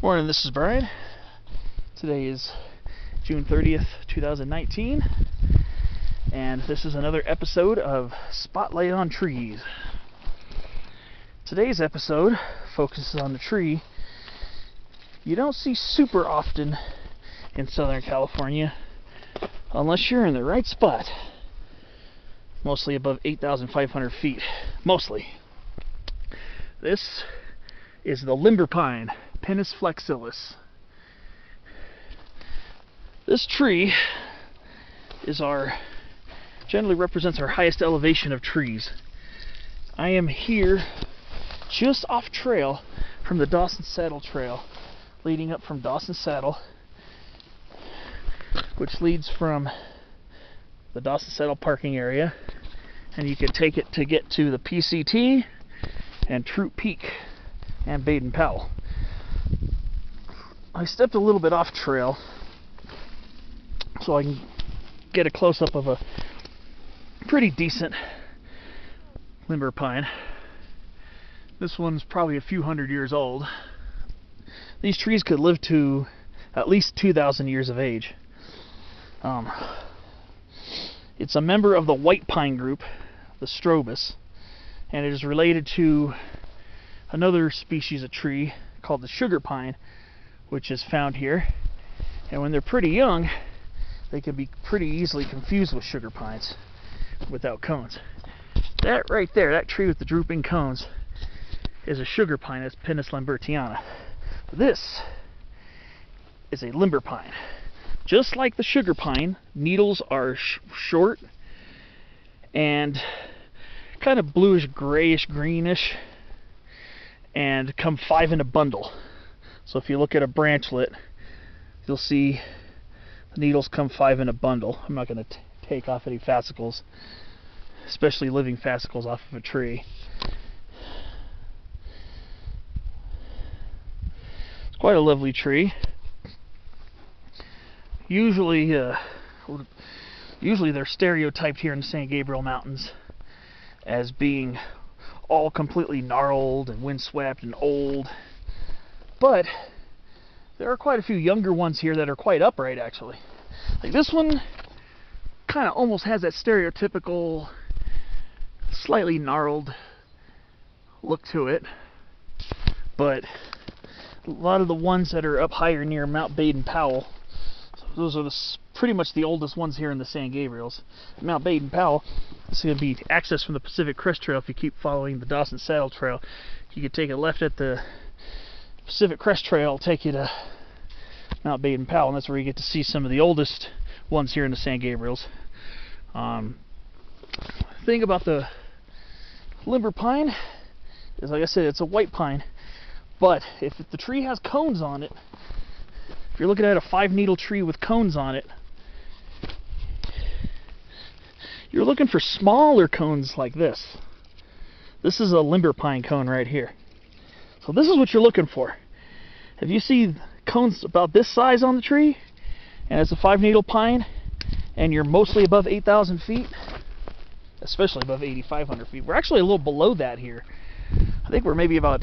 Morning, this is Brian. Today is June 30th, 2019, and this is another episode of Spotlight on Trees. Today's episode focuses on the tree you don't see super often in Southern California unless you're in the right spot. Mostly above 8,500 feet. Mostly. This is the limber pine, Pinus flexilis. This tree generally represents our highest elevation of trees. I am here just off trail from the Dawson Saddle Trail, leading up from Dawson Saddle, which leads from the Dawson Saddle parking area, and you can take it to get to the PCT and Toro Peak and Baden-Powell. I stepped a little bit off trail so I can get a close-up of a pretty decent limber pine. This one's probably a few hundred years old. These trees could live to at least 2,000 years of age. It's a member of the white pine group, the strobus, and it is related to another species of tree called the sugar pine, which is found here. And when they're pretty young, they can be pretty easily confused with sugar pines without cones. That right there, that tree with the drooping cones, is a sugar pine. It's Pinus lambertiana. This is a limber pine. Just like the sugar pine, needles are short and kind of bluish, grayish, greenish, and come 5 in a bundle. So if you look at a branchlet, you'll see the needles come 5 in a bundle. I'm not going to take off any fascicles, especially living fascicles off of a tree. It's quite a lovely tree. Usually they're stereotyped here in the San Gabriel Mountains as being all completely gnarled and windswept and old. But there are quite a few younger ones here that are quite upright, actually. Like this one kind of almost has that stereotypical slightly gnarled look to it. But a lot of the ones that are up higher near Mount Baden-Powell, those are pretty much the oldest ones here in the San Gabriels. Mount Baden-Powell is going to be accessed from the Pacific Crest Trail. If you keep following the Dawson Saddle Trail, you could take a left at the Pacific Crest Trail, take you to Mount Baden-Powell, and that's where you get to see some of the oldest ones here in the San Gabriels. The thing about the limber pine is, like I said, it's a white pine, but if the tree has cones on it, if you're looking at a 5-needle tree with cones on it, you're looking for smaller cones like this. This is a limber pine cone right here. So this is what you're looking for. If you see cones about this size on the tree, and it's a 5-needle pine, and you're mostly above 8,000 feet, especially above 8,500 feet. We're actually a little below that here. I think we're maybe about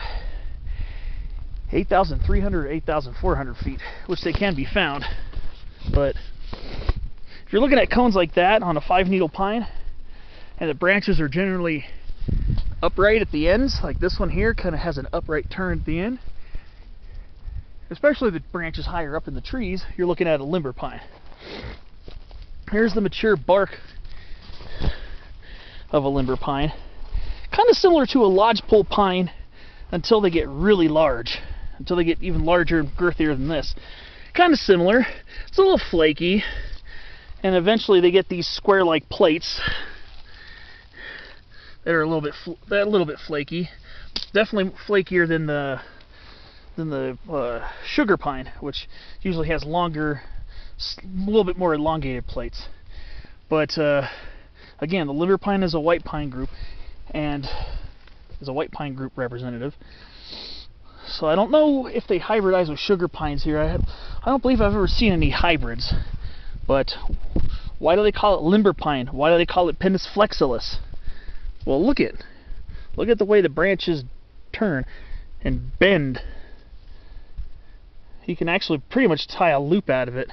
8,300 or 8,400 feet, which they can be found. But if you're looking at cones like that on a 5-needle pine, and the branches are generally upright at the ends, like this one here kind of has an upright turn at the end, especially the branches higher up in the trees, you're looking at a limber pine. Here's the mature bark of a limber pine. Kind of similar to a lodgepole pine until they get really large. Until they get even larger and girthier than this. Kind of similar. It's a little flaky. And eventually they get these square-like plates that are a little bit flaky. Definitely flakier than the sugar pine, which usually has longer, a little bit more elongated plates. But again, the limber pine is a white pine group, and is a white pine group representative. So I don't know if they hybridize with sugar pines here. I don't believe I've ever seen any hybrids. But why do they call it limber pine? Why do they call it Pinus flexilis? Well, look at the way the branches turn and bend you can actually pretty much tie a loop out of it.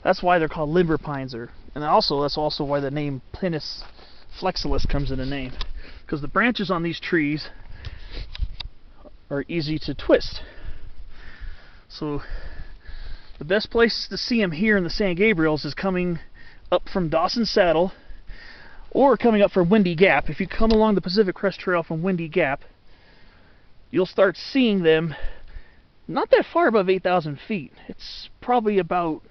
That's why they're called limber pines, and also that's also why the name Pinus flexilis comes into name, because the branches on these trees are easy to twist. So the best place to see them here in the San Gabriels is coming up from Dawson Saddle or coming up from Windy Gap. If you come along the Pacific Crest Trail from Windy Gap, you'll start seeing them not that far above 8,000 feet. It's probably about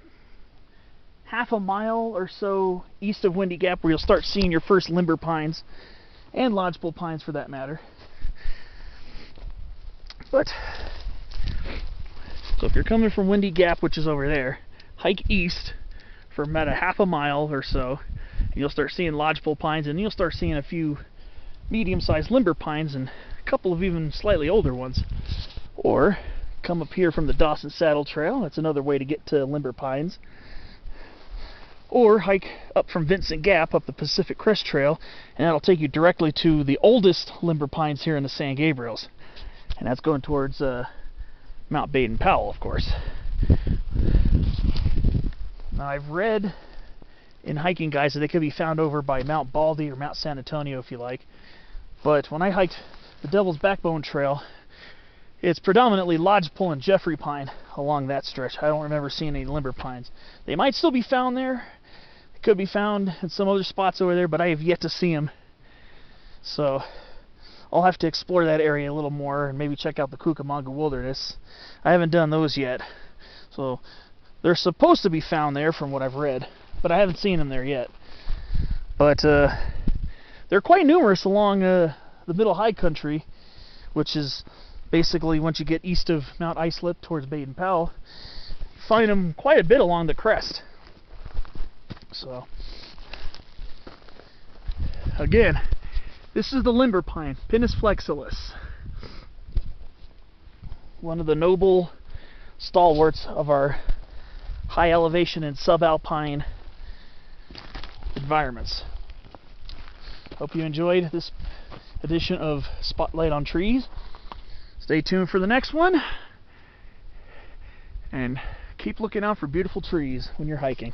half a mile or so east of Windy Gap where you'll start seeing your first limber pines, and lodgepole pines for that matter. But so if you're coming from Windy Gap, which is over there, hike east for about a half a mile or so, and you'll start seeing lodgepole pines, and you'll start seeing a few medium-sized limber pines and a couple of even slightly older ones. Or come up here from the Dawson Saddle Trail. That's another way to get to limber pines. Or hike up from Vincent Gap up the Pacific Crest Trail, and that'll take you directly to the oldest limber pines here in the San Gabriels, and that's going towards Mount Baden-Powell, of course. Now, I've read in hiking guides that they could be found over by Mount Baldy or Mount San Antonio if you like, but when I hiked the Devil's Backbone Trail, it's predominantly lodgepole and Jeffrey pine along that stretch. I don't remember seeing any limber pines. They might still be found there. They could be found in some other spots over there, but I have yet to see them. So I'll have to explore that area a little more and maybe check out the Cucamonga Wilderness. I haven't done those yet. So they're supposed to be found there from what I've read, but I haven't seen them there yet. But they're quite numerous along the middle high country, which is basically once you get east of Mount Islip towards Baden-Powell, you find them quite a bit along the crest. So again, this is the limber pine, Pinus flexilis, one of the noble stalwarts of our high elevation and subalpine environments. Hope you enjoyed this edition of Spotlight on Trees. Stay tuned for the next one, and keep looking out for beautiful trees when you're hiking.